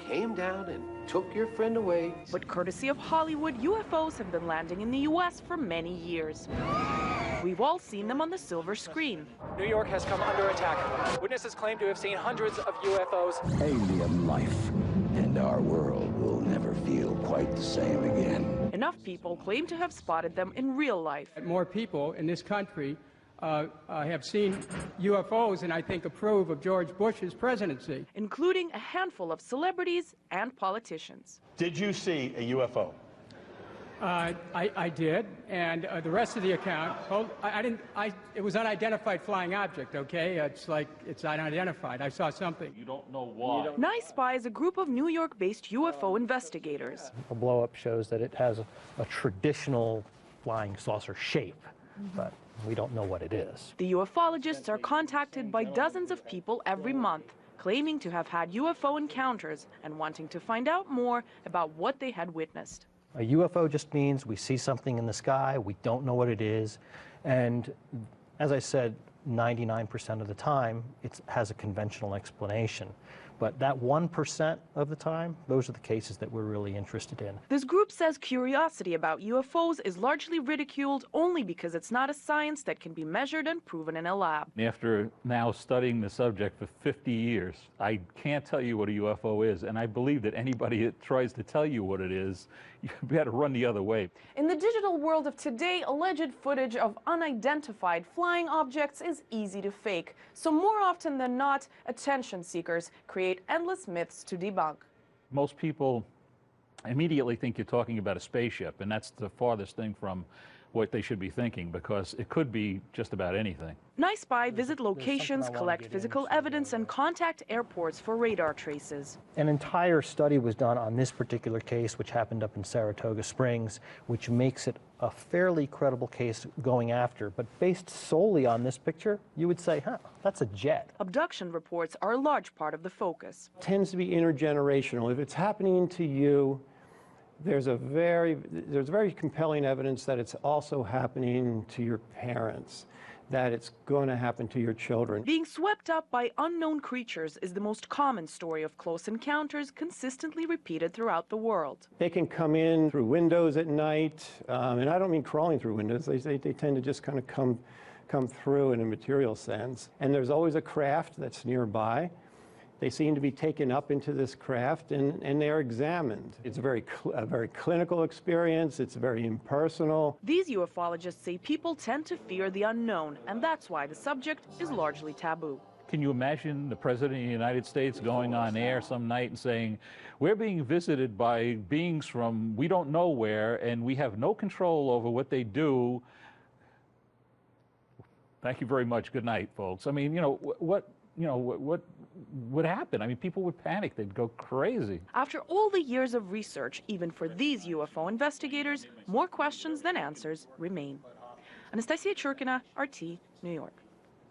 came down and took your friend away. But courtesy of Hollywood, UFOs have been landing in the U.S. for many years. We've all seen them on the silver screen. New York has come under attack. Witnesses claim to have seen hundreds of UFOs. Alien life, and our world will never feel quite the same again. Enough people claim to have spotted them in real life. More people in this country have seen UFOs and I think approve of George Bush's presidency. Including a handful of celebrities and politicians. Did you see a UFO? I did, and the rest of the account, I didn't. It was unidentified flying object. Okay, it's unidentified. I saw something. You don't know why. Nice Spy is a group of New York-based UFO investigators. A blow-up shows that it has a traditional flying saucer shape, but we don't know what it is. The ufologists are contacted by dozens of people every month, claiming to have had UFO encounters and wanting to find out more about what they had witnessed. A UFO just means we see something in the sky, we don't know what it is, and as I said, 99% of the time it has a conventional explanation. But that 1% of the time, those are the cases that we're really interested in. This group says curiosity about UFOs is largely ridiculed only because it's not a science that can be measured and proven in a lab. After now studying the subject for 50 years, I can't tell you what a UFO is, and I believe that anybody that tries to tell you what it is, you better run the other way. In the digital world of today, alleged footage of unidentified flying objects is easy to fake. So more often than not, attention seekers create endless myths to debunk. Most people immediately think you're talking about a spaceship, and that's the farthest thing from what they should be thinking, because it could be just about anything. Nice Spy visit locations, collect physical evidence, and contact airports for radar traces. An entire study was done on this particular case, which happened up in Saratoga Springs, which makes it a fairly credible case going after. But based solely on this picture, you would say, that's a jet. Abduction reports are a large part of the focus. It tends to be intergenerational. If it's happening to you, there's very compelling evidence that it's also happening to your parents, that it's going to happen to your children. Being swept up by unknown creatures is the most common story of close encounters consistently repeated throughout the world. They can come in through windows at night, and I don't mean crawling through windows. They tend to just kind of come through in a material sense. And there's always a craft that's nearby. They seem to be taken up into this craft and they're examined. It's a very clinical experience. It's very impersonal. These ufologists say people tend to fear the unknown, and that's why the subject is largely taboo. Can you imagine the President of the United States going on air some night and saying, we're being visited by beings from we don't know where, and we have no control over what they do? Thank you very much. Good night, folks. I mean, what would happen? I mean, people would panic. They'd go crazy. After all the years of research, even for these UFO investigators, more questions than answers remain. Anastasia Churkina, RT, New York.